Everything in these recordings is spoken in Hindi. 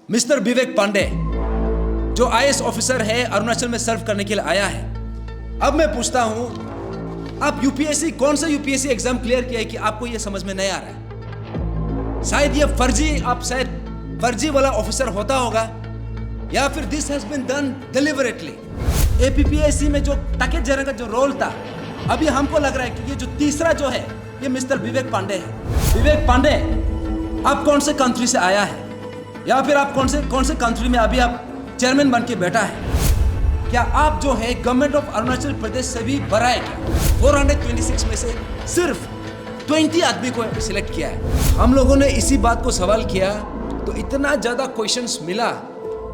मिस्टर विवेक पांडे जो आईएएस ऑफिसर है, अरुणाचल में सर्व करने के लिए आया है। अब मैं पूछता हूं, आप यूपीएससी कौन सा यूपीएससी एग्जाम क्लियर किया है कि आपको यह समझ में नहीं आ रहा है? शायद ये फर्जी वाला ऑफिसर होता होगा, या फिर this has been done deliberately. APPSC में जो टके जरा का जो रोल था, अभी हमको लग रहा है कि ये जो तीसरा जो है ये मिस्टर विवेक पांडे है। विवेक पांडे, आप कौन से कंट्री से आया है, या फिर आप कौन से कंट्री में अभी आप चेयरमैन बन के बैठा है? क्या आप जो है गवर्नमेंट ऑफ अरुणाचल प्रदेश से भी बड़ा है क्या? 426 में से सिर्फ 20 आदमी को सिलेक्ट किया है। हम लोगों ने इसी बात को सवाल किया तो इतना ज्यादा क्वेश्चंस मिला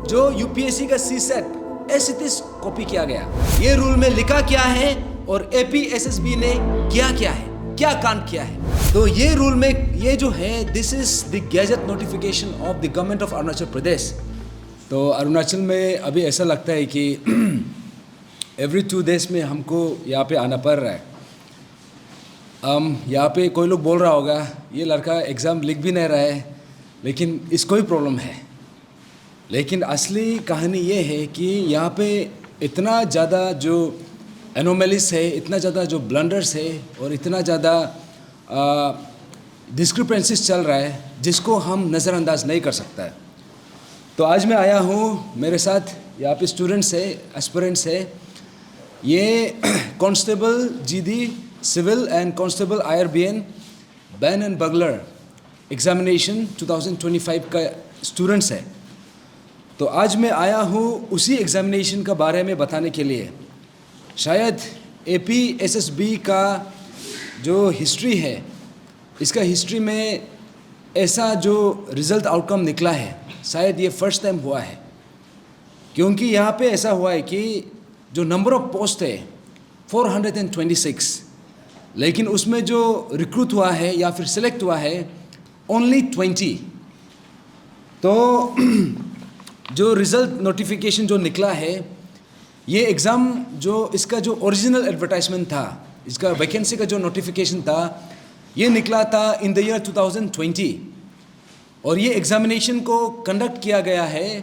जो यूपीएससी का सीसेट एस कॉपी किया गया। ये रूल में लिखा क्या है और एपीएसएसबी ने किया क्या है, क्या कांड किया है। तो ये रूल में ये जो है, this is the gazette notification of the government of Arunachal Pradesh. तो अरुणाचल में अभी ऐसा लगता है कि एवरी 2 days में हमको यहाँ पे आना पड़ रहा है। यहाँ पे कोई लोग बोल रहा होगा ये लड़का एग्ज़ाम लिख भी नहीं रहा है, लेकिन इसको ही प्रॉब्लम है। लेकिन असली कहानी ये है कि यहाँ पे इतना ज़्यादा जो एनोमलीज है, इतना ज़्यादा जो ब्लंडर्स है और इतना ज़्यादा डिस्क्रिपेंसीज चल रहा है जिसको हम नज़रअंदाज नहीं कर सकता है। तो आज मैं आया हूँ, मेरे साथ यहाँ पे स्टूडेंट्स है, एस्पिरेंट्स है। ये constable GD civil and constable IRBN band and bugler examination 2025 का स्टूडेंट्स है। तो आज मैं आया हूँ उसी एग्जामिनेशन का बारे में बताने के लिए। शायद एपीएसएसबी का जो हिस्ट्री है, इसका हिस्ट्री में ऐसा जो रिज़ल्ट आउटकम निकला है, शायद ये फर्स्ट टाइम हुआ है। क्योंकि यहाँ पे ऐसा हुआ है कि जो नंबर ऑफ पोस्ट है 426, लेकिन उसमें जो रिक्रूट हुआ है या फिर सिलेक्ट हुआ है ओनली 20। तो जो रिज़ल्ट नोटिफिकेशन जो निकला है, ये एग्ज़ाम जो इसका जो ओरिजिनल एडवर्टाइजमेंट था, इसका वैकेंसी का जो नोटिफिकेशन था, ये निकला था इन द ईयर 2020। और ये एग्ज़ामिनेशन को कंडक्ट किया गया है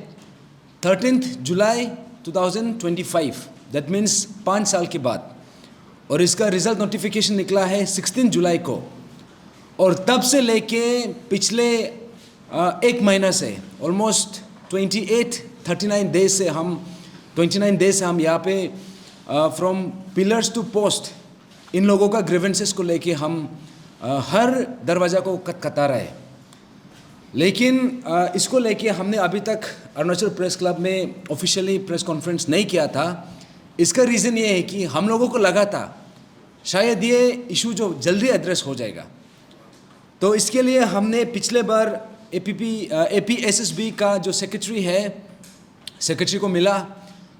13 जुलाई 2025, दैट मीन्स 5 साल के बाद। और इसका रिज़ल्ट नोटिफिकेशन निकला है 16 जुलाई को। और तब से लेके पिछले 1 महीना से ऑलमोस्ट 29 डेज से हम यहाँ पे फ्रॉम पिलर्स टू पोस्ट इन लोगों का ग्रीवेंसेस को लेके हम हर दरवाज़ा को खटखटा रहे हैं। लेकिन इसको लेके हमने अभी तक अरुणाचल प्रेस क्लब में ऑफिशियली प्रेस कॉन्फ्रेंस नहीं किया था। इसका रीज़न ये है कि हम लोगों को लगा था शायद ये इशू जो जल्दी एड्रेस हो जाएगा। तो इसके लिए हमने पिछले बार एपीएसएसबी का जो सेक्रेटरी को मिला,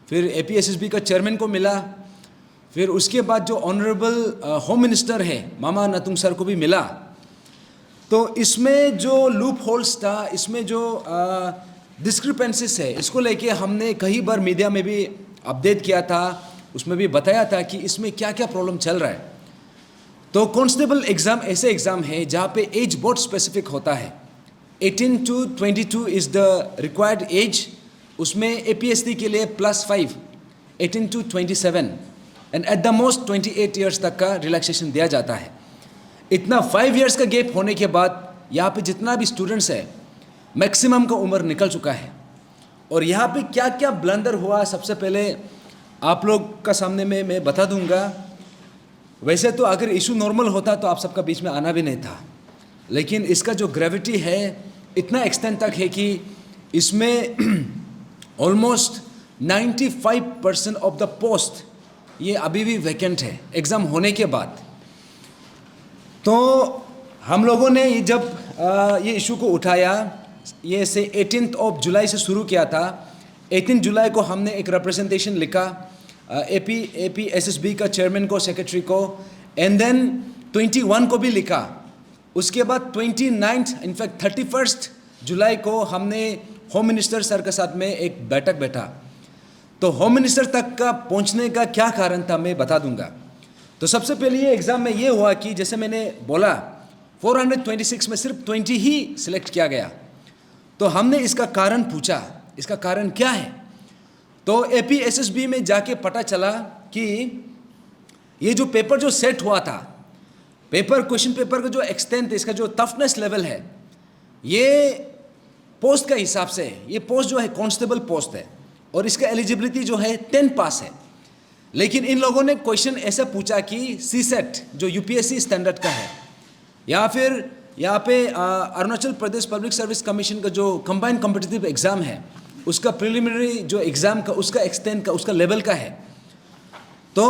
फिर एपीएसएसबी का चेयरमैन को मिला, फिर उसके बाद जो ऑनरेबल होम मिनिस्टर है मामा नतुंग सर को भी मिला। तो इसमें जो लूप होल्स था, इसमें जो डिस्क्रिपेंसीज है, इसको लेके हमने कई बार मीडिया में भी अपडेट किया था, उसमें भी बताया था कि इसमें क्या क्या प्रॉब्लम चल रहा है। तो कांस्टेबल एग्ज़ाम ऐसे एग्ज़ाम है जहाँ पे एज बहुत स्पेसिफिक होता है। 18 to 22 is the required age. उसमें एपीएससी के लिए +5 18 to 27 and at the most 28 years तक का रिलैक्सेशन दिया जाता है। इतना 5 ईयर्स का गैप होने के बाद यहाँ पे जितना भी स्टूडेंट्स है, मैक्सिमम का उम्र निकल चुका है। और यहाँ पे क्या क्या ब्लंडर हुआ, सबसे पहले आप लोग का सामने में मैं बता दूंगा। वैसे तो अगर इशू नॉर्मल होता तो आप सबका बीच में आना भी नहीं था, लेकिन इसका जो ग्रेविटी है इतना एक्सटेंड तक है कि इसमें ऑलमोस्ट 95% ऑफ द पोस्ट ये अभी भी वैकेंट है एग्ज़ाम होने के बाद। तो हम लोगों ने जब ये इशू को उठाया, ये से 18 जुलाई से शुरू किया था। 18 जुलाई को हमने एक रिप्रेजेंटेशन लिखा एपीएसएसबी का चेयरमैन को, सेक्रेटरी को, एंड देन 21 को भी लिखा। उसके बाद 29 इनफैक्ट 31 जुलाई को हमने होम मिनिस्टर सर के साथ में एक बैठक बैठा। तो होम मिनिस्टर तक का पहुंचने का क्या कारण था मैं बता दूंगा। तो सबसे पहले ये एग्ज़ाम में ये हुआ कि जैसे मैंने बोला 426 में सिर्फ 20 ही सिलेक्ट किया गया। तो हमने इसका कारण पूछा, इसका कारण क्या है। तो एपीएसएसबी में जाके पता चला कि ये जो पेपर जो सेट हुआ था, क्वेश्चन पेपर का जो एक्सटेंट, इसका जो टफनेस लेवल है, ये पोस्ट का हिसाब से, ये पोस्ट जो है कांस्टेबल पोस्ट है और इसका एलिजिबिलिटी जो है 10 पास है। लेकिन इन लोगों ने क्वेश्चन ऐसा पूछा कि सीसेट जो यूपीएससी स्टैंडर्ड का है, या फिर यहाँ पे Arunachal Pradesh public service commission का जो कंबाइंड कॉम्पिटिटिव एग्ज़ाम है, उसका प्रिलिमिनरी जो एग्ज़ाम का, उसका एक्सटेंट का, उसका लेवल का है। तो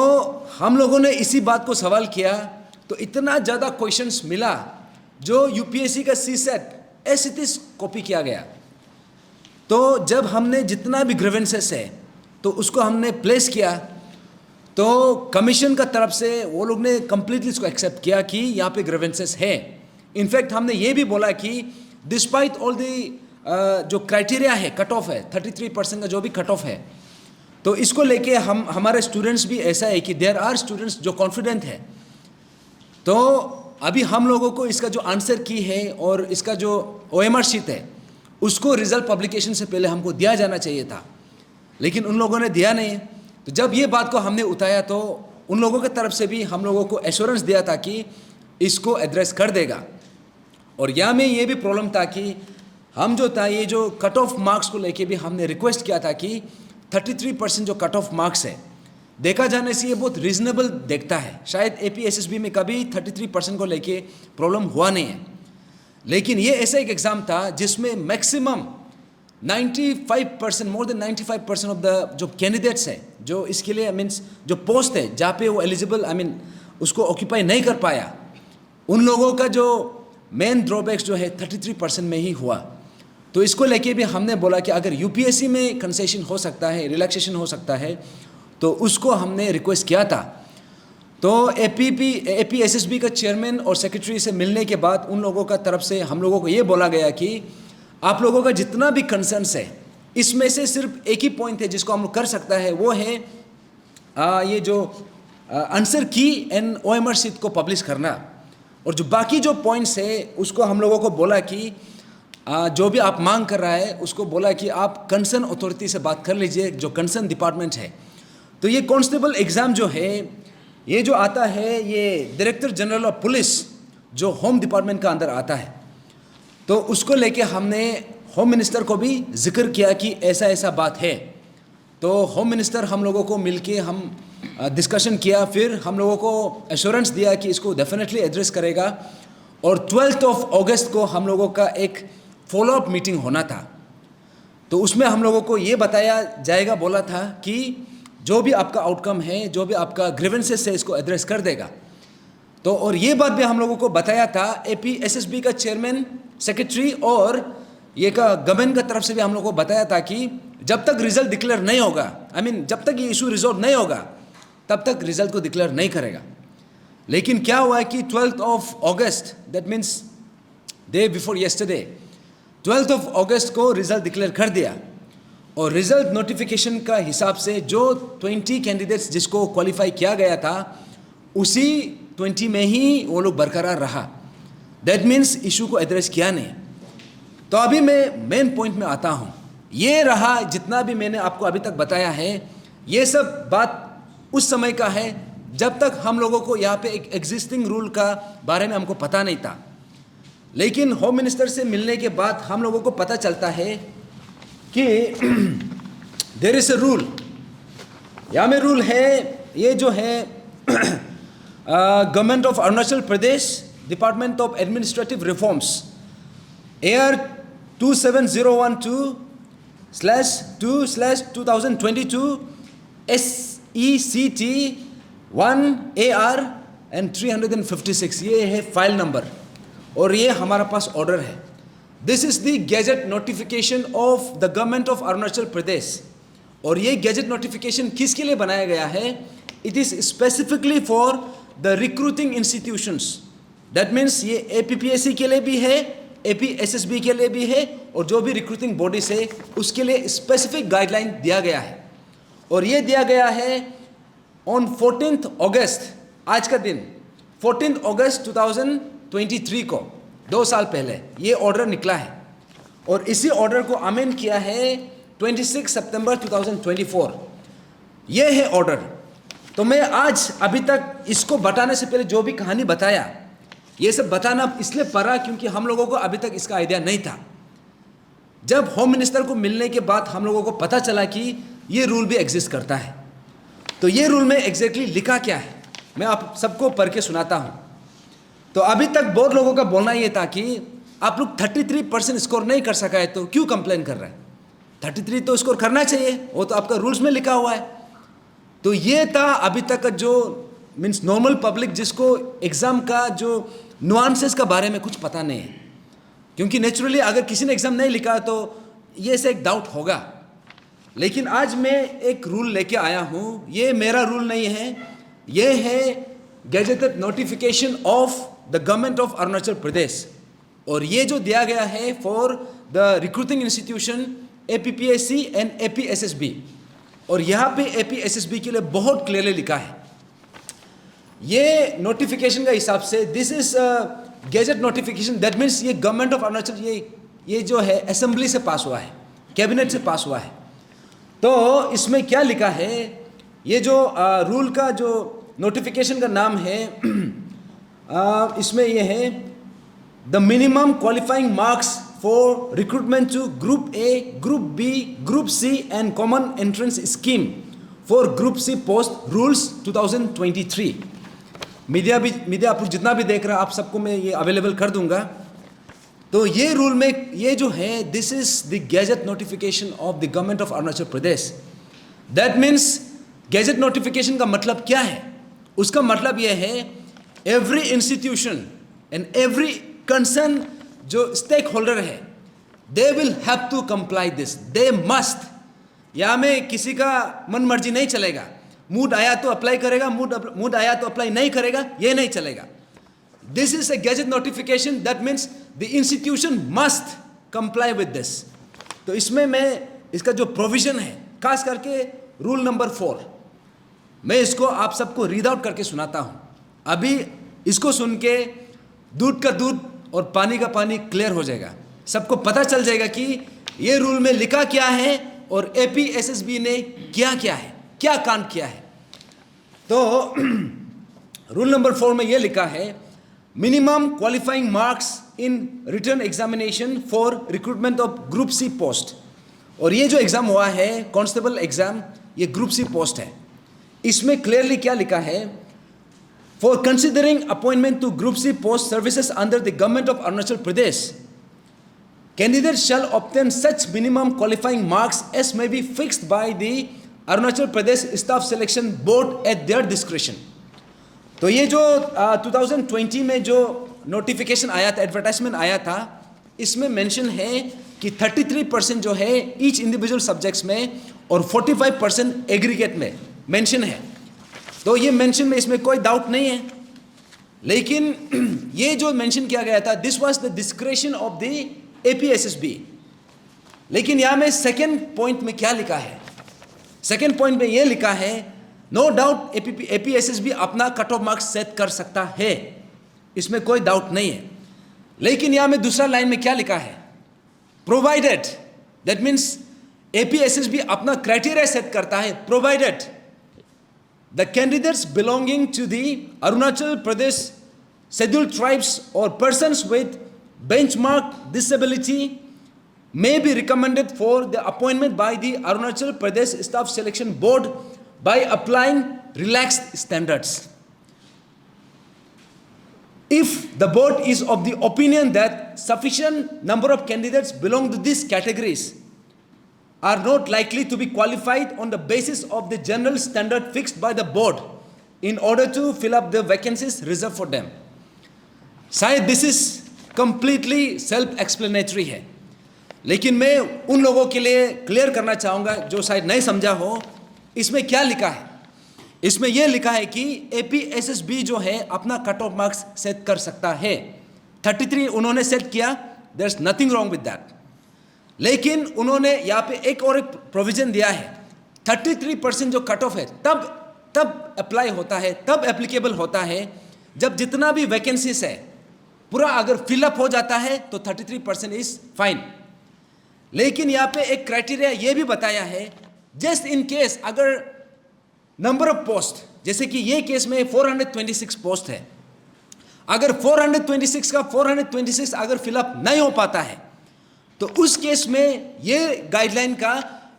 हम लोगों ने इसी बात को सवाल किया, तो इतना ज़्यादा क्वेश्चंस मिला जो यूपीएससी का CSAT S it is copy किया गया। तो जब हमने जितना भी ग्रीवेंसेस है तो उसको हमने प्लेस किया, तो कमीशन का तरफ से वो लोग ने कंप्लीटली इसको एक्सेप्ट किया कि यहाँ पे ग्रीवेंसेस है। इनफैक्ट हमने ये भी बोला कि डिस्पाइट ऑल दी जो क्राइटेरिया है, कट ऑफ है 33% का जो भी कट ऑफ है, तो इसको लेके हमारे स्टूडेंट्स भी ऐसा है कि देयर आर स्टूडेंट्स जो कॉन्फिडेंट है। तो अभी हम लोगों को इसका जो आंसर की है और इसका जो ओएमआर शीट है, उसको रिजल्ट पब्लिकेशन से पहले हमको दिया जाना चाहिए था, लेकिन उन लोगों ने दिया नहीं। तो जब ये बात को हमने उठाया तो उन लोगों की तरफ से भी हम लोगों को एश्योरेंस दिया था कि इसको एड्रेस कर देगा। और यहाँ में ये भी प्रॉब्लम था कि हम जो था, ये जो कट ऑफ मार्क्स को लेके भी हमने रिक्वेस्ट किया था कि 33% जो कट ऑफ मार्क्स है, देखा जाने से ये बहुत रीजनेबल देखता है। शायद एपीएसएसबी में कभी 33% को लेके प्रॉब्लम हुआ नहीं है, लेकिन ये ऐसा एक एग्ज़ाम था जिसमें maximum 95%, more than 95% of the जो कैंडिडेट्स है, जो इसके लिए मीन्स जो पोस्ट है जहाँ पे वो एलिजिबल उसको ऑक्यूपाई नहीं कर पाया, उन लोगों का जो मेन ड्रॉबैक्स जो है 33% में ही हुआ। तो इसको लेके भी हमने बोला कि अगर यूपीएससी में कंसेशन हो सकता है, रिलैक्सेशन हो सकता है, तो उसको हमने रिक्वेस्ट किया था। तो एपीएसएसबी का चेयरमैन और सेक्रेटरी से मिलने के बाद उन लोगों का तरफ से हम लोगों को ये बोला गया कि आप लोगों का जितना भी कंसर्न्स है, इसमें से सिर्फ एक ही पॉइंट है जिसको हम लोग कर सकता है, वो है ये जो आंसर की एंड ओएमआर शीट को पब्लिश करना। और जो बाकी जो पॉइंट्स है उसको हम लोगों को बोला कि जो भी आप मांग कर रहा है उसको बोला कि आप कंसर्न अथॉरिटी से बात कर लीजिए, जो कंसर्न डिपार्टमेंट है। तो ये कांस्टेबल एग्ज़ाम जो है, ये जो आता है, ये डायरेक्टर जनरल ऑफ पुलिस जो होम डिपार्टमेंट का अंदर आता है, तो उसको लेके हमने होम मिनिस्टर को भी जिक्र किया कि ऐसा ऐसा बात है। तो होम मिनिस्टर हम लोगों को मिलके हम डिस्कशन किया, फिर हम लोगों को एश्योरेंस दिया कि इसको डेफिनेटली एड्रेस करेगा। और 12 अगस्त को हम लोगों का एक फॉलोअप मीटिंग होना था, तो उसमें हम लोगों को ये बताया जाएगा, बोला था कि जो भी आपका आउटकम है, जो भी आपका ग्रीवेंसेस है, इसको एड्रेस कर देगा। तो और ये बात भी हम लोगों को बताया था एपीएसएसबी का चेयरमैन, सेक्रेटरी और ये का गवर्नमेंट का तरफ से भी हम लोगों को बताया था कि जब तक रिजल्ट डिक्लेयर नहीं होगा, जब तक ये इशू रिजॉल्व नहीं होगा, तब तक रिजल्ट को डिक्लेयर नहीं करेगा। लेकिन क्या हुआ है कि 12 अगस्त, that means day before yesterday, 12 अगस्त को रिजल्ट डिक्लेयर कर दिया। और रिजल्ट नोटिफिकेशन का हिसाब से जो 20 कैंडिडेट्स जिसको क्वालिफाई किया गया था, उसी 20 में ही वो लोग बरकरार रहा। दैट मीन्स इशू को एड्रेस किया नहीं। तो अभी मैं मेन पॉइंट में आता हूँ। ये रहा जितना भी मैंने आपको अभी तक बताया है, ये सब बात उस समय का है जब तक हम लोगों को यहाँ पे एक एग्जिस्टिंग रूल का बारे में हमको पता नहीं था। लेकिन होम मिनिस्टर से मिलने के बाद हम लोगों को पता चलता है कि देयर इज अ रूल। यहाँ में रूल है, ये जो है government of Arunachal Pradesh, department of administrative reforms, AR 27012/2/2022 SECT 1AR and 356, ये है फाइल नंबर और ये हमारा पास ऑर्डर है। This is the gazette notification of the government of Arunachal Pradesh. और ये गैजेट नोटिफिकेशन किसके लिए बनाया गया है? It is specifically for the recruiting institutions. That means ये APPSC के लिए भी है, APSSB के लिए भी है, और जो भी रिक्रूटिंग बॉडीज है उसके लिए स्पेसिफिक गाइडलाइन दिया गया है। और ये दिया गया है ऑन 14 अगस्त, आज का दिन 14 अगस्त 2023 को, 2 साल पहले ये ऑर्डर निकला है। और इसी ऑर्डर को अमेंड किया है 26 सितंबर 2024। ये है ऑर्डर। तो मैं आज अभी तक इसको बताने से पहले जो भी कहानी बताया, ये सब बताना इसलिए पड़ा क्योंकि हम लोगों को अभी तक इसका आइडिया नहीं था। जब होम मिनिस्टर को मिलने के बाद हम लोगों को पता चला कि ये रूल भी एग्जिस्ट करता है। तो ये रूल में एग्जैक्टली लिखा क्या है, मैं आप सबको पढ़ के सुनाता हूँ। तो अभी तक बहुत लोगों का बोलना ये था कि आप लोग 33% स्कोर नहीं कर सका है तो क्यों कंप्लेन कर रहे हैं, 33 तो स्कोर करना चाहिए, वो तो आपका रूल्स में लिखा हुआ है। तो ये था अभी तक का जो मीन्स नॉर्मल पब्लिक जिसको एग्ज़ाम का जो नुआंसेस का बारे में कुछ पता नहीं है, क्योंकि नेचुरली अगर किसी ने एग्ज़ाम नहीं लिखा तो ये से एक डाउट होगा। लेकिन आज मैं एक रूल लेके आया हूँ। ये मेरा रूल नहीं है, ये है gazetted notification of the government of Arunachal Pradesh. और ये जो दिया गया है for the recruiting institution APPSC and APSSB। और यहाँ पे APSSB के लिए बहुत क्लियरली लिखा है। ये नोटिफिकेशन का हिसाब से this is gadget notification, that means ये गवर्नमेंट ऑफ अरुणाचल ये जो है असेंबली से पास हुआ है, कैबिनेट से पास हुआ है। तो इसमें क्या लिखा है, ये जो रूल का जो नोटिफिकेशन का नाम है इसमें ये है the minimum qualifying marks for recruitment to group A, group B, group C and common entrance scheme for group C post rules 2023। Media आप जितना भी देख रहा है आप सबको मैं ये अवेलेबल कर दूंगा। तो ये रूल में ये जो है this is the gazette notification of the government of Arunachal Pradesh. That means gazette notification का मतलब क्या है, उसका मतलब ये है every institution and every concern जो स्टेक होल्डर है they will have to comply this, they must. यहाँ में किसी का मन मर्जी नहीं चलेगा, मूड आया तो अप्लाई करेगा, मूड आया तो अप्लाई नहीं करेगा, ये नहीं चलेगा। This is a gadget notification, that means the institution must comply with this. तो इसमें मैं इसका जो प्रोविजन है खास करके रूल नंबर 4, मैं इसको आप सबको रीड आउट करके सुनाता हूँ। अभी इसको सुन के दूध का दूध और पानी का पानी क्लियर हो जाएगा, सबको पता चल जाएगा कि ये रूल में लिखा क्या है और APSSB ने क्या क्या है, क्या कांड किया है। तो रूल नंबर 4 में यह लिखा है minimum qualifying marks in written examination for recruitment of group C post. और ये जो एग्जाम हुआ है कांस्टेबल एग्जाम, ये ग्रुप C पोस्ट है। इसमें क्लियरली क्या लिखा है, for considering appointment to group C post services under the government of Arunachal Pradesh, candidates shall obtain such minimum qualifying marks as may be fixed by the Arunachal Pradesh Staff Selection Board at their discretion। तो ये जो 2020 में जो नोटिफिकेशन आया था, एडवर्टाइजमेंट आया था, इसमें मेंशन है कि 33% जो है ईच इंडिविजुअल सब्जेक्ट्स में और 45% एग्रीगेट में मेंशन है। तो ये मेंशन में इसमें कोई डाउट नहीं है, लेकिन ये जो मेंशन किया गया था this was the discretion of the APSSB। लेकिन यहां में सेकेंड पॉइंट में क्या लिखा है, सेकेंड पॉइंट में यह लिखा है नो डाउट APSSB अपना कट ऑफ मार्क्स सेट कर सकता है, इसमें कोई डाउट नहीं है। लेकिन यहां में दूसरा लाइन में क्या लिखा है, प्रोवाइडेड, दैट मीन्स APSSB अपना क्राइटेरिया सेट करता है, provided the candidates belonging to the Arunachal Pradesh scheduled tribes और persons with benchmark disability may be recommended for the appointment by the Arunachal Pradesh Staff Selection Board by applying relaxed standards. If the board is of the opinion that sufficient number of candidates belong to these categories are not likely to be qualified on the basis of the general standard fixed by the board in order to fill up the vacancies reserved for them। शायद this is completely self explanatory है, लेकिन मैं उन लोगों के लिए क्लियर करना चाहूँगा जो शायद नहीं समझा हो। इसमें क्या लिखा है, इसमें यह लिखा है कि APSSB जो है अपना कट ऑफ मार्क्स सेट कर सकता है। 33 उन्होंने सेट किया, there is nothing wrong with that. लेकिन उन्होंने यहाँ पे एक और एक प्रोविजन दिया है, 33% जो कट ऑफ है तब अप्लाई होता है, तब एप्लीकेबल होता है जब जितना भी वैकेंसीज है पूरा अगर फिलअप हो जाता है तो 33% इज फाइन। लेकिन यहाँ पे एक क्राइटेरिया ये भी बताया है, जस्ट इन केस अगर नंबर ऑफ पोस्ट, जैसे कि ये केस में 426 पोस्ट है, अगर 426 का 426 अगर फिलअप नहीं हो पाता है तो उस केस में ये गाइडलाइन का,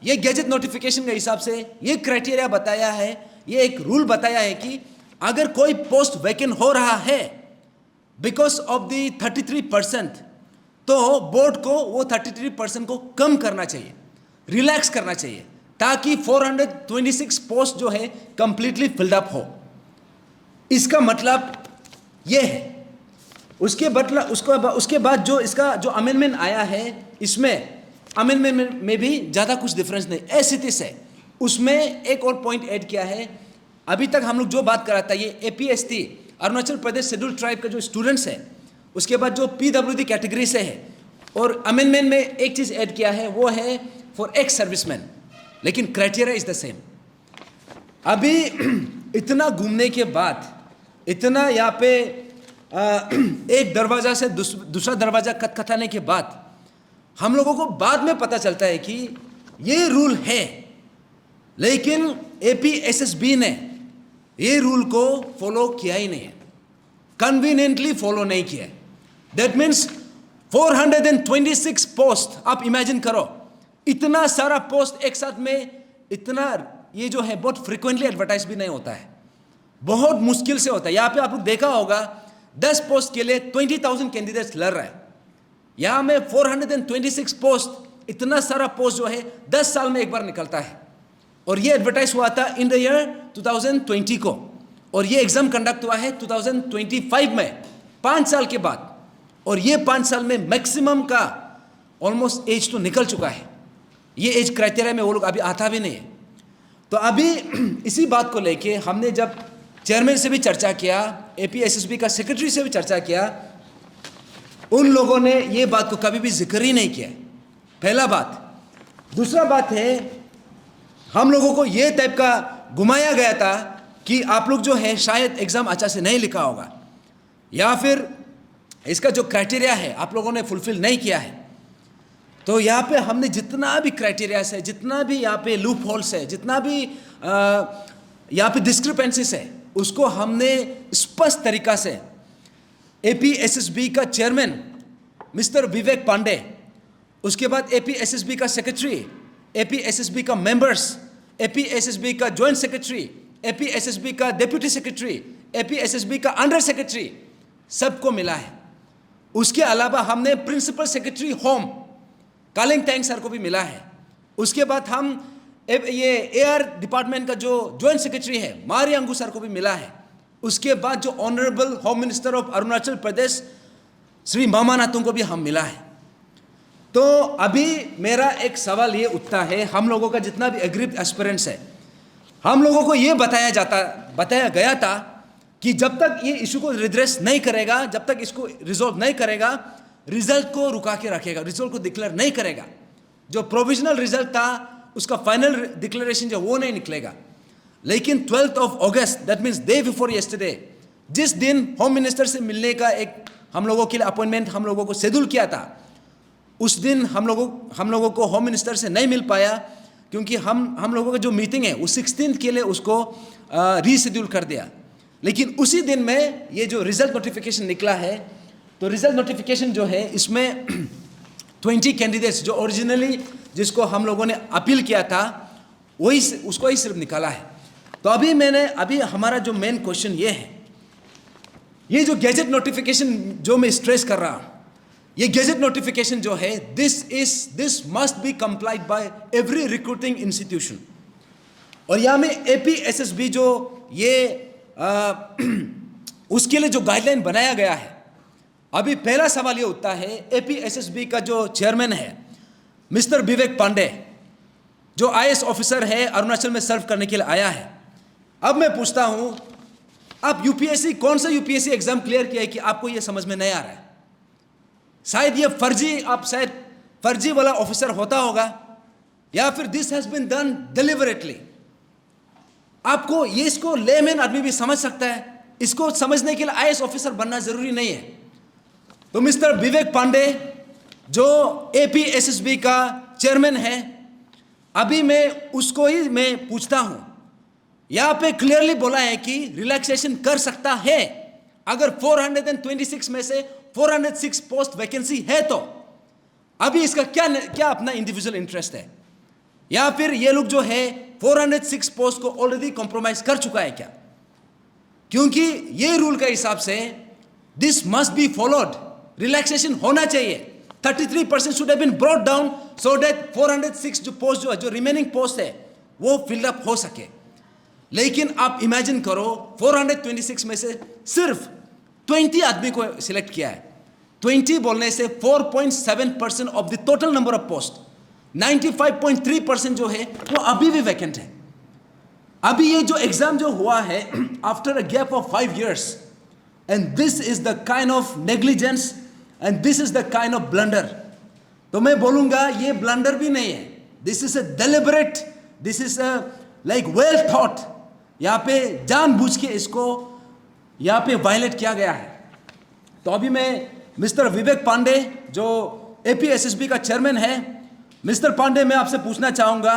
ये गैजेट नोटिफिकेशन के हिसाब से ये क्राइटेरिया बताया है, ये एक रूल बताया है कि अगर कोई पोस्ट वैकेंट हो रहा है बिकॉज ऑफ द 33%, तो बोर्ड को वो 33% को कम करना चाहिए, रिलैक्स करना चाहिए, ताकि 426 पोस्ट जो है कंप्लीटली फिल्ड अप हो। इसका मतलब ये है। उसके बाद जो इसका जो अमेंडमेंट आया है, इसमें अमेंडमेंट में भी ज़्यादा कुछ डिफरेंस नहीं, एसिटिस है। उसमें एक और पॉइंट ऐड किया है। अभी तक हम लोग जो बात कर रहा था, ये APST Arunachal Pradesh schedule tribe का जो स्टूडेंट्स है, उसके बाद जो PWD कैटेगरी से है, और अमेंडमेंट में एक चीज़ ऐड किया है, वो है फॉर एक्स सर्विसमैन, लेकिन क्राइटेरिया इज द सेम। अभी इतना घूमने के बाद, इतना यहाँ पे एक दरवाज़ा से दूसरा दरवाज़ा खटखटाने के बाद हम लोगों को बाद में पता चलता है कि ये रूल है, लेकिन APSSB ने ये रूल को फॉलो किया ही नहीं है, कन्वीनियंटली फॉलो नहीं किया है। दैट मीन्स 426 पोस्ट, आप इमेजिन करो, इतना सारा पोस्ट एक साथ में, इतना ये जो है बहुत फ्रिक्वेंटली एडवर्टाइज भी नहीं होता है, बहुत मुश्किल से होता है। यहाँ पे आप लोग देखा होगा 10 पोस्ट के लिए 20,000 कैंडिडेट्स लड़ रहा है। यहाँ में 426 पोस्ट, इतना सारा पोस्ट जो है 10 साल में एक बार निकलता है, और ये एडवर्टाइज हुआ था इन द ईयर 2020 को, और ये एग्जाम कंडक्ट हुआ है 2025 में, 5 साल के बाद। और ये 5 साल में मैक्सिमम का ऑलमोस्ट एज तो निकल चुका है, ये एज क्राइटेरिया में वो लोग अभी आता भी नहीं है। तो अभी इसी बात को लेके हमने जब चेयरमैन से भी चर्चा किया, APSSB का सेक्रेटरी से भी चर्चा किया, उन लोगों ने ये बात को कभी भी जिक्र ही नहीं किया, पहला बात। दूसरा बात है, हम लोगों को ये टाइप का घुमाया गया था कि आप लोग जो है शायद एग्ज़ाम अच्छा से नहीं लिखा होगा, या फिर इसका जो क्राइटेरिया है आप लोगों ने फुलफिल नहीं किया है। तो यहाँ पे हमने जितना भी क्राइटेरियाज है, जितना भी यहाँ पे लूप होल्स है, जितना भी यहाँ पे डिस्क्रिपेंसीज है, उसको हमने स्पष्ट तरीका से APSSB का चेयरमैन मिस्टर विवेक पांडे, उसके बाद APSSB का सेक्रेटरी, APSSB का मेंबर्स, APSSB का जॉइंट सेक्रेटरी, APSSB का डेप्यूटी सेक्रेटरी, APSSB का अंडर सेक्रेटरी, सबको मिला है। उसके अलावा हमने principal secretary home Kaling Tang sir को भी मिला है। उसके बाद हम ये AR डिपार्टमेंट का जो जॉइंट सेक्रेटरी है मारी अंगू सर को भी मिला है। उसके बाद जो honourable home minister of Arunachal Pradesh Shri Mama Natung को भी हम मिला है। तो अभी मेरा एक सवाल ये उठता है, हम लोगों का जितना भी एग्रीड एस्पिरेंट्स है, हम लोगों को ये बताया गया था कि जब तक ये इशू को रिड्रेस नहीं करेगा, जब तक इसको रिजॉल्व नहीं करेगा, रिजल्ट को रुका के रखेगा, रिजल्ट को डिक्लेयर नहीं करेगा। जो प्रोविजनल रिजल्ट था उसका फाइनल डिक्लेरेशन जो वो नहीं निकलेगा। लेकिन 12 अगस्त, that means day before yesterday, जिस दिन होम मिनिस्टर से मिलने का एक हम लोगों के लिए अपॉइंटमेंट हम लोगों को शेड्यूल किया था, उस दिन हम लोगों को होम मिनिस्टर से नहीं मिल पाया, क्योंकि हम लोगों का जो मीटिंग है वो 16 के लिए उसको रीशेड्यूल कर दिया। लेकिन उसी दिन में ये जो रिजल्ट नोटिफिकेशन निकला है, तो रिजल्ट नोटिफिकेशन जो है इसमें 20 कैंडिडेट्स जो ओरिजिनली जिसको हम लोगों ने अपील किया था वही उसको ही सिर्फ निकाला है। तो अभी हमारा जो मेन क्वेश्चन ये है, ये जो गैजेट नोटिफिकेशन जो मैं स्ट्रेस कर रहा हूँ, ये गैजेट नोटिफिकेशन जो है this must be complied by every recruiting institution. और यहाँ में APSSB जो ये उसके लिए जो गाइडलाइन बनाया गया है, अभी पहला सवाल ये उठता है, APSSB का जो चेयरमैन है मिस्टर विवेक पांडे, जो IAS ऑफिसर है, अरुणाचल में सर्व करने के लिए आया है। अब मैं पूछता हूँ, आप UPSC कौन सा UPSC एग्जाम क्लियर किया है कि आपको ये समझ में नहीं आ रहा है? शायद ये फर्जी वाला ऑफिसर होता होगा, या फिर this has been done deliberately. आपको ये इसको लेमैन आदमी भी समझ सकता है, इसको समझने के लिए IAS ऑफिसर बनना जरूरी नहीं है। तो मिस्टर विवेक पांडे जो APSSB का चेयरमैन है, अभी मैं उसको ही मैं पूछता हूं, यहां पे क्लियरली बोला है कि रिलैक्सेशन कर सकता है अगर 426 में से 406 पोस्ट वैकेंसी है तो। अभी इसका क्या अपना इंडिविजुअल इंटरेस्ट है, या फिर ये लोग जो है 406 पोस्ट को ऑलरेडी कॉम्प्रोमाइज कर चुका है क्या? क्योंकि ये रूल के हिसाब से this must be followed, relaxation होना चाहिए। 33% should have been brought down so that 406 जो पोस्ट जो रिमेनिंग पोस्ट है वो फिलअप हो सके। लेकिन आप इमेजिन करो 426 में से सिर्फ 20 आदमी को सिलेक्ट किया है। 20 बोलने से 4.7% of the total number of post, 95.3% जो है वो अभी भी वैकेंट है। अभी ये जो एग्जाम जो हुआ है after a gap of 5 years, and this is the kind of negligence and this is the kind of blunder. तो मैं बोलूंगा ये ब्लंडर भी नहीं है, this is a deliberate, this is a like well thought. यहाँ पे जानबूझ के इसको यहाँ पे वायलेट किया गया है। तो अभी मैं मिस्टर विवेक पांडे जो एपीएसएसबी का चेयरमैन है, मिस्टर पांडे मैं आपसे पूछना चाहूंगा,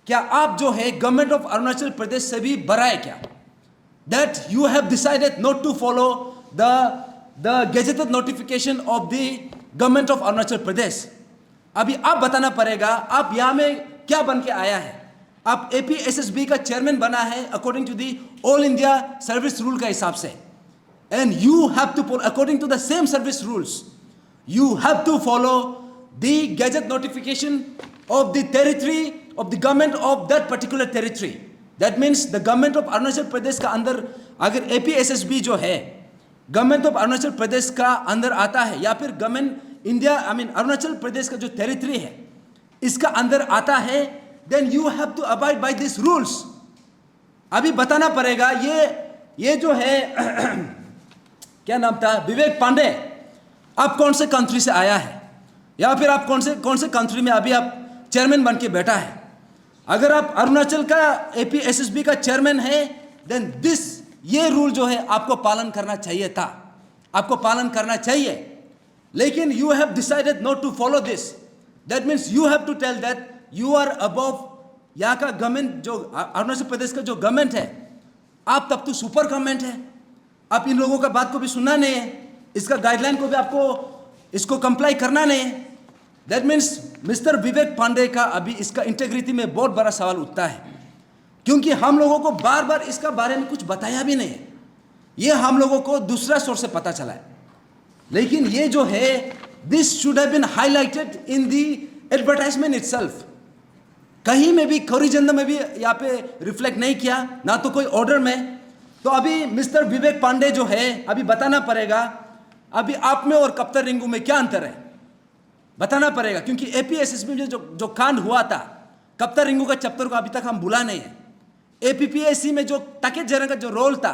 क्या आप जो है गवर्नमेंट ऑफ अरुणाचल प्रदेश से भी बड़ा है क्या? That you have decided not to follow the gazetted notification of the government of Arunachal Pradesh. अभी आप बताना पड़ेगा आप यहाँ में क्या बन के आया है। आप एपीएसएसबी का चेयरमैन बना है according to the all India service rule का हिसाब से, and you have to according to the same service rules you have to follow the gazette notification of the territory of the government of that particular territory. That means the government of Arunachal Pradesh का अंदर अगर एपीएसएसबी जो है गवर्नमेंट ऑफ अरुणाचल प्रदेश का अंदर आता है, या फिर गवर्नमेंट इंडिया अरुणाचल प्रदेश का जो टेरिटरी है इसका अंदर आता है, then you have to abide by this rules. अभी बताना पड़ेगा ये जो है क्या नाम था, विवेक पांडे, आप कौन से कंट्री से आया है, या फिर आप कौन से कंट्री में अभी आप चेयरमैन बन के बैठा है? अगर आप अरुणाचल का एपीएसएसबी का चेयरमैन है, देन ये रूल जो है आपको पालन करना चाहिए था, आपको पालन करना चाहिए। लेकिन you have decided not to follow this. That means you have to tell that you are above यहाँ का गवर्नमेंट, जो अरुणाचल प्रदेश का जो गवर्नमेंट है, आप तब तो सुपर गवर्नमेंट है। आप इन लोगों का बात को भी सुनना नहीं है, इसका गाइडलाइन को भी आपको इसको कंप्लाई करना नहीं है। That means mister Vivek Pandey का अभी इसका इंटेग्रिटी में बहुत बड़ा सवाल उठता है, क्योंकि हम लोगों को बार बार इसका बारे में कुछ बताया भी नहीं है। ये हम लोगों को दूसरा सोर्स से पता चला है, लेकिन ये जो है this should have been highlighted in the advertisement itself. कहीं में भी खौरीजंद में भी यहाँ पे रिफ्लेक्ट नहीं किया, ना तो कोई ऑर्डर में। तो अभी मिस्टर विवेक पांडे जो है अभी बताना पड़ेगा, अभी आप में और कप्तान रिंगू में क्या अंतर है, बताना पड़ेगा। क्योंकि एपीएसएसबी में जो कांड हुआ था, कप्तान रिंगू का चैप्टर को अभी तक हम भूला नहीं है। एपीपीएससी में जो टकेत जरंग का जो रोल था,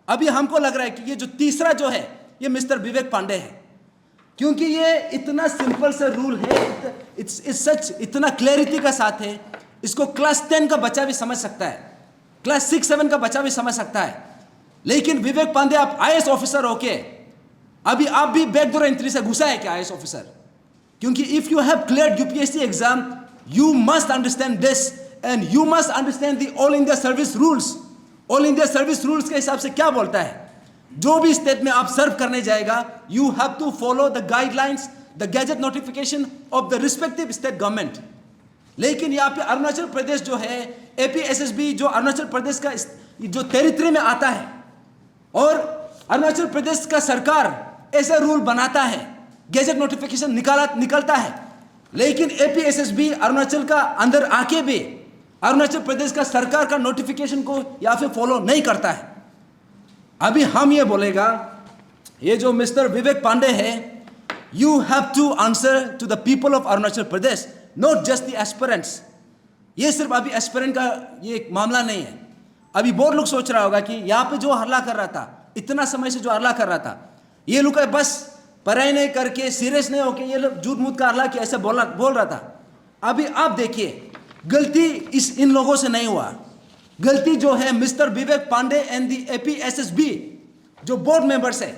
अभी हमको लग रहा है कि ये जो तीसरा जो है ये मिस्टर विवेक पांडे है, क्योंकि ये इतना सिंपल सा रूल है, इट्स सच इतना क्लैरिटी का साथ है, इसको क्लास 10 का बच्चा भी समझ सकता है, क्लास 6-7 का बच्चा भी समझ सकता है। लेकिन विवेक पांडे आप आईएएस ऑफिसर होके अभी आप भी बैकडोर एंट्री से घुसा है क्या आईएएस ऑफिसर? क्योंकि if you have cleared UPSC exam you must understand this and you must understand the all India service rules. All India service rules के हिसाब से क्या बोलता है, जो भी स्टेट में आप सर्व करने जाएगा you have to follow the guidelines, the gazette notification of the respective state government. लेकिन यहाँ पे अरुणाचल प्रदेश जो है एपीएसएसबी जो अरुणाचल प्रदेश का जो टेरिटरी में आता है, और अरुणाचल प्रदेश का सरकार ऐसा रूल बनाता है, गैजेट नोटिफिकेशन निकलता है, लेकिन एपीएसएसबी अरुणाचल का अंदर आके भी अरुणाचल प्रदेश का सरकार का नोटिफिकेशन को या फिर फॉलो नहीं करता है। अभी हम ये बोलेगा, ये जो मिस्टर विवेक पांडे है, you have to answer to the people of Arunachal Pradesh, not just the aspirants. ये सिर्फ अभी एस्पिरेंट का ये एक मामला नहीं है। अभी बहुत लोग सोच रहा होगा कि यहाँ पे जो हल्ला कर रहा था, इतना समय से जो हल्ला कर रहा था, ये लोग बस पढ़ाई नहीं करके सीरियस नहीं होके ये लोग झूठ मूठ का हल्ला किया, ऐसे बोल रहा था। अभी आप देखिए, गलती इन लोगों से नहीं हुआ, गलती जो है mister Vivek Pandey and the APSSB जो बोर्ड मेंबर्स है।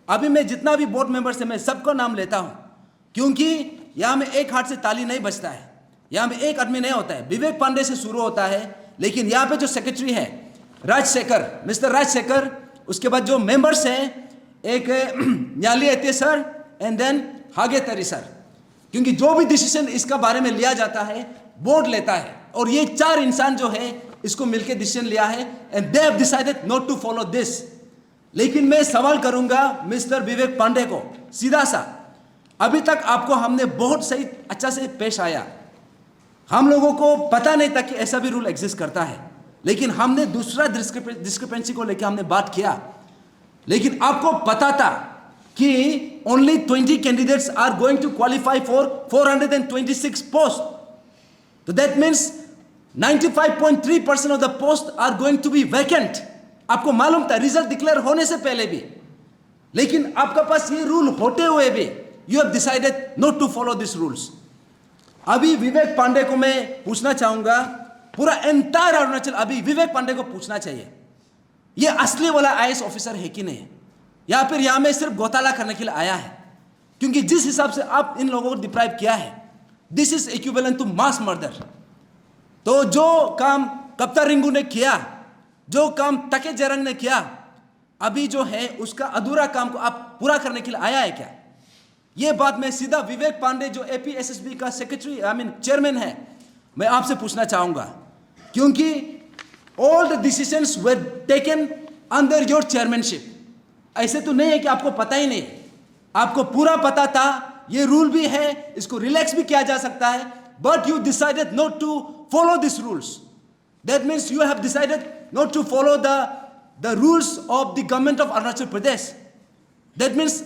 अभी मैं जितना भी बोर्ड मेंबर्स है मैं सबका नाम लेता हूं, क्योंकि यहाँ में एक हाथ से ताली नहीं बजता है। यहाँ पे एक आदमी नहीं होता है, विवेक पांडे से शुरू होता है, लेकिन यहाँ पे जो सेक्रेटरी है राजशेखर, मिस्टर राजशेखर, उसके बाद जो मेंबर्स हैं एक न्याली एते सर एंड देन हागे तरी सर, क्योंकि जो भी डिसीजन इसका बारे में लिया जाता है बोर्ड लेता है, और ये चार इंसान जो है इसको मिलकर डिसीजन लिया है and they have decided not to follow this. लेकिन मैं सवाल करूंगा मिस्टर विवेक पांडे को सीधा सा, अभी तक आपको हमने बहुत सही अच्छा से पेश आया, हम लोगों को पता नहीं था कि ऐसा भी रूल एग्जिस्ट करता है, लेकिन हमने दूसरा डिस्क्रिपेंसी को लेकर हमने बात किया, लेकिन आपको पता था कि only 20 candidates are going to qualify for 426 post, तो that means 95.3% of the post are going to be vacant. आपको मालूम था रिजल्ट डिक्लेयर होने से पहले भी, लेकिन आपका पास ये रूल होते हुए भी you have decided not to follow this rules. अभी विवेक पांडे को मैं पूछना चाहूंगा, पूरा एंटायर अरुणाचल अभी विवेक पांडे को पूछना चाहिए ये असली वाला आईएएस ऑफिसर है कि नहीं, या फिर यहां में सिर्फ घोटाला करने के लिए आया है, क्योंकि जिस हिसाब से आप इन लोगों को डिप्राइव किया है this is equivalent to mass murder. तो जो काम कप्ता रिंगू ने किया, जो काम तके जरंग ने किया, अभी जो है उसका अधूरा काम को आप पूरा करने के लिए आया है क्या? ये बात मैं सीधा विवेक पांडे जो एपीएसएसबी का सेक्रेटरी चेयरमैन है, मैं आपसे पूछना चाहूंगा, क्योंकि all the decisions were taken under your chairmanship. ऐसे तो नहीं है कि आपको पता ही नहीं, आपको पूरा पता था, ये रूल भी है, इसको रिलैक्स भी किया जा सकता है, but you decided not to follow this rules. That means you have decided not to follow the rules of the government of Arunachal Pradesh. That means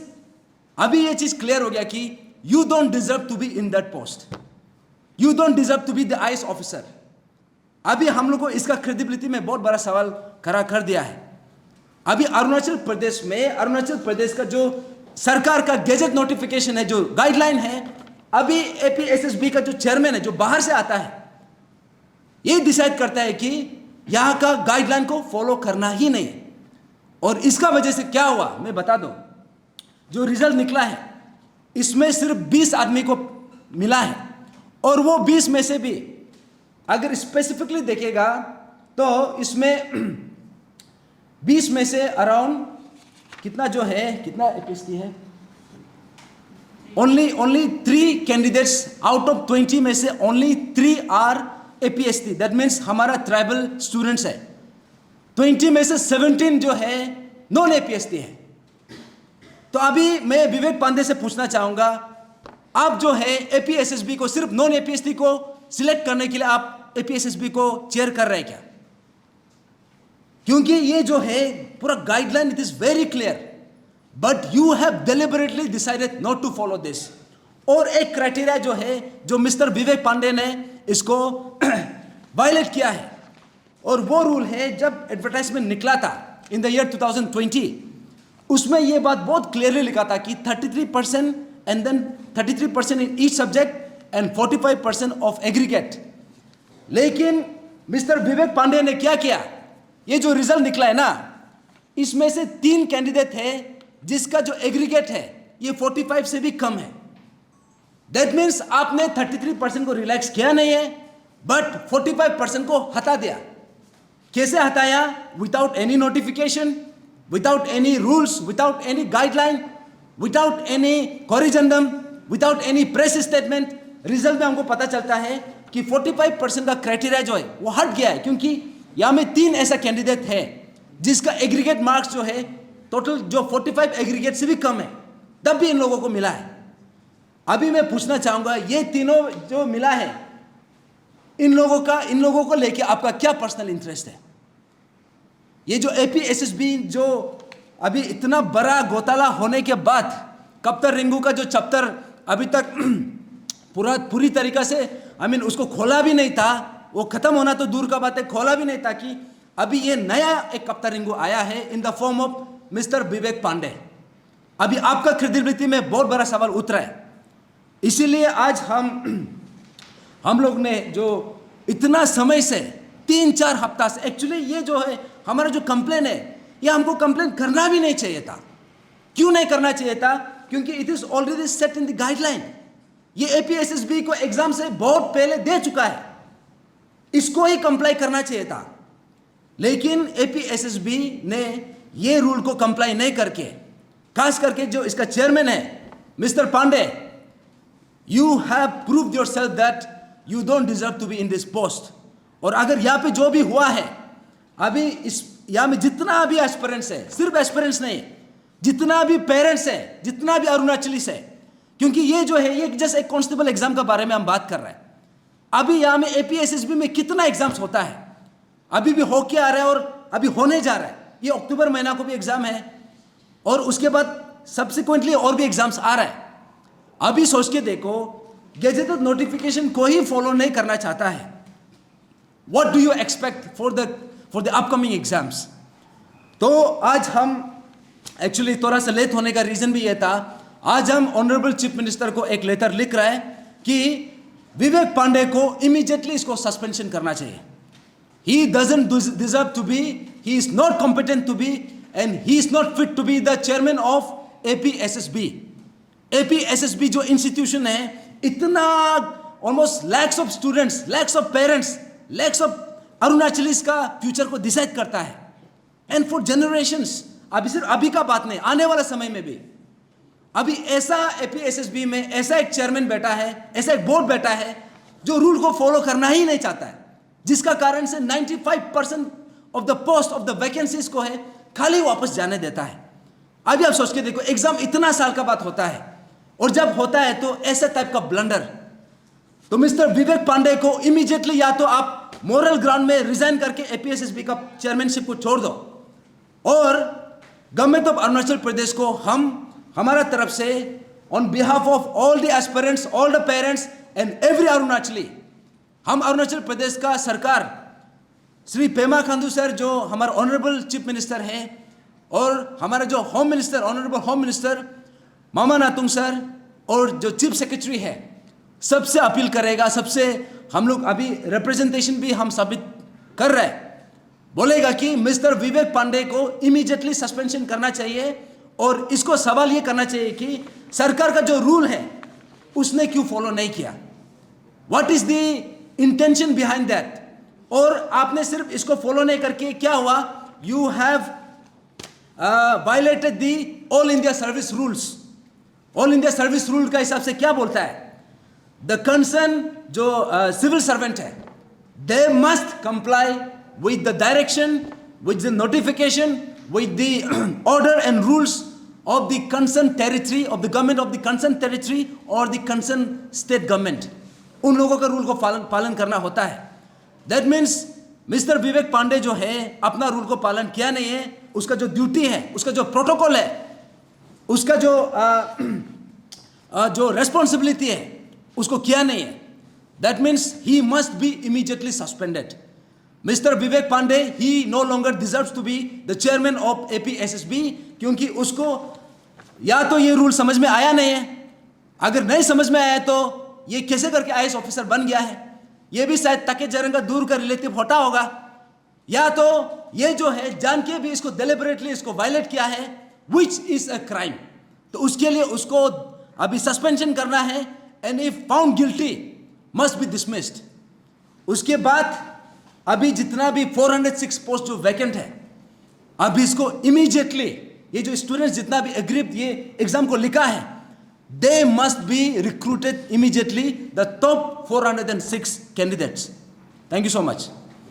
अभी ये चीज क्लियर हो गया कि you don't deserve to be in that post, you don't deserve to be the IAS officer. अभी हम लोग को इसका क्रेडिबिलिटी में बहुत बड़ा सवाल खड़ा कर दिया है। अभी अरुणाचल प्रदेश में, अरुणाचल प्रदेश का जो सरकार का गेजेट नोटिफिकेशन है, जो गाइडलाइन है, अभी एपीएसएसबी का जो चेयरमैन है जो बाहर से आता है, ये डिसाइड करता है कि यहां का गाइडलाइन को फॉलो करना ही नहीं। और इसका वजह से क्या हुआ मैं बता दूं, जो रिजल्ट निकला है इसमें सिर्फ 20 आदमी को मिला है, और वो 20 में से भी अगर स्पेसिफिकली देखेगा तो इसमें 20 में से अराउंड कितना जो है, कितना एपीएसटी है, ओनली 3 कैंडिडेट्स आउट ऑफ 20 में से only 3 are APST. That means हमारा ट्राइबल स्टूडेंट्स है। 20 में से 17 जो है नॉन एपीएसटी है। तो अभी मैं विवेक पांडे से पूछना चाहूंगा, आप जो है एपीएसएसबी को सिर्फ नॉन एपीएसटी को सिलेक्ट करने के लिए आप एपीएसएसबी को चेयर कर रहे हैं क्या? क्योंकि ये जो है पूरा guideline it is very clear, but you have deliberately decided not to follow this. और एक क्राइटेरिया जो है, जो मिस्टर विवेक पांडे ने इसको वायलेट किया है, और वो रूल है जब एडवर्टाइजमेंट निकला था इन द ईयर 2020, उसमें ये बात बहुत क्लियरली लिखा था कि 33% and then 33% in each subject and 45% of aggregate. लेकिन मिस्टर विवेक पांडे ने क्या किया, ये जो रिजल्ट निकला है ना, इसमें से 3 कैंडिडेट है जिसका जो एग्रीगेट है ये 45 से भी कम है। दैट मीन्स आपने 33% को रिलैक्स किया नहीं है, बट 45% को हटा दिया। कैसे हटाया? Without any notification, without any rules, without any guideline, without any corrigendum, without any press statement. Result में हमको पता चलता है कि 45% का क्राइटेरिया जो है वो हट गया है, क्योंकि यहाँ में 3 ऐसा कैंडिडेट है जिसका एग्रीगेट मार्क्स जो है टोटल जो 45 एग्रीगेट से भी कम है, तब भी इन लोगों को मिला है। अभी मैं पूछना चाहूंगा, ये तीनों जो मिला है, इन लोगों को लेके आपका क्या पर्सनल इंटरेस्ट है? ये जो एपीएसएसबी जो अभी इतना बड़ा घोटाला होने के बाद कप्तान रिंगू का जो चैप्टर अभी तक पूरी तरीका से उसको खोला भी नहीं था, वो खत्म होना तो दूर का बात है, खोला भी नहीं था, कि अभी ये नया एक कप्तान रिंगू आया है in the form of mister Vivek Pandey. अभी आपका क्रेडिबिलिटी में बहुत बड़ा सवाल उतरा है। इसीलिए आज हम लोग ने जो इतना समय से 3-4 हफ्ता से, एक्चुअली ये जो है हमारा जो कंप्लेन है, ये हमको कंप्लेन करना भी नहीं चाहिए था। क्यों नहीं करना चाहिए था? क्योंकि it is already set in the guideline. ये एपीएसएसबी को एग्जाम से बहुत पहले दे चुका है, इसको ही कंप्लाई करना चाहिए था। लेकिन एपीएसएसबी ने ये रूल को कंप्लाई नहीं करके, खास करके जो इसका चेयरमैन है mister Pandey, you have proved yourself that you don't deserve to be in this post. और अगर यहाँ पे जो भी हुआ है, अभी इस यहाँ में जितना भी एस्पिरेंट्स है, सिर्फ एस्पिरेंट्स नहीं, जितना भी पेरेंट्स है, जितना भी अरुणाचलीस है, क्योंकि ये जो है ये जैसे एक कांस्टेबल एग्जाम के बारे में हम बात कर रहे हैं। अभी यहाँ में एपीएसएसबी में कितना एग्जाम्स होता है, अभी भी होके आ रहा है और अभी होने जा रहा है। ये अक्टूबर महीना को भी एग्जाम है और उसके बाद सब्सिक्वेंटली और भी एग्जाम्स आ रहा है। अभी सोच के देखो, गेजेटेड नोटिफिकेशन को ही फॉलो नहीं करना चाहता है। What do you expect for the upcoming exams? तो आज हम एक्चुअली थोड़ा सा लेट होने का रीजन भी ये था, आज हम ऑनरेबल चीफ मिनिस्टर को एक लेटर लिख रहे हैं कि विवेक पांडे को इमीडिएटली इसको सस्पेंशन करना चाहिए। He doesn't deserve to be, he is not competent to be, and he is not fit to be the chairman of APSSB. APSSB जो इंस्टीट्यूशन है, इतना almost lakhs of students, lakhs of parents, lakhs of अरुणाचलीस का फ्यूचर को डिसाइड करता है। एंड फॉर जनरेशंस, अभी सिर्फ अभी का बात नहीं, आने वाला समय में भी अभी ऐसा एपीएसएसबी में ऐसा एक चेयरमैन बैठा है, ऐसा एक बोर्ड बैठा है जो रूल को फॉलो करना ही नहीं चाहता है, जिसका कारण से 95% of the post of the vacancies को है खाली वापस जाने देता है। अभी आप सोच के देखो, एग्जाम इतना साल का बात होता है और जब होता है तो ऐसे टाइप का ब्लंडर। तो मिस्टर विवेक पांडे को इमीडिएटली या तो आप मोरल ग्राउंड में रिजाइन करके एपीएसएसबी का चेयरमैनशिप को छोड़ दो, और गवर्नमेंट ऑफ अरुणाचल प्रदेश को हमारा तरफ से on behalf of all the aspirants, all the parents and every Arunachali, हम अरुणाचल प्रदेश का सरकार श्री पेमा खांडू सर जो हमारे ऑनरेबल चीफ मिनिस्टर हैं, और हमारा जो home minister, honourable home minister Mama Natung sir, और जो चीफ सेक्रेटरी है, सबसे अपील करेगा, सबसे हम लोग अभी रिप्रेजेंटेशन भी हम सबमिट कर रहे हैं, बोलेगा कि मिस्टर विवेक पांडे को इमीडिएटली सस्पेंशन करना चाहिए। और इसको सवाल ये करना चाहिए कि सरकार का जो रूल है उसने क्यों फॉलो नहीं किया, what is the intention behind that. और आपने सिर्फ इसको फॉलो नहीं करके क्या हुआ, you have violated the all India service rules. All India service rule का हिसाब से क्या बोलता है, द कंसर्न जो सिविल सर्वेंट है, they must comply with the direction, with the notification, with the order and rules of the concerned territory, of the government of the concerned territory or the concerned state government। उन लोगों का रूल को पालन करना होता है। That means mister Vivek Pandey जो है अपना रूल को पालन किया नहीं है, उसका जो ड्यूटी है, उसका जो प्रोटोकॉल है, उसका जो रेस्पॉन्सिबिलिटी है उसको किया नहीं है। That means he must be immediately suspended। Mister Vivek Pandey he no longer deserves to be the chairman of APSSB, क्योंकि उसको या तो ये रूल समझ में आया नहीं है, अगर नहीं समझ में आया तो ये कैसे करके आईएएस ऑफिसर बन गया है, ये भी शायद ताके जरंगा दूर का रिलेटिव होता होगा, या तो ये जो है जान के भी इसको डेलिबरेटली इसको वायलेट किया है, विच इज अ क्राइम। तो उसके लिए उसको अभी सस्पेंशन करना है, and if found guilty must be dismissed. उसके बाद अभी जितना भी 406 पोस्ट जो वैकेंट है, अभी इसको इमीडिएटली ये जो स्टूडेंट्स जितना भी एग्रीड ये एग्जाम को लिखा है, they must be recruited immediately the top 406 candidates. Thank you so much.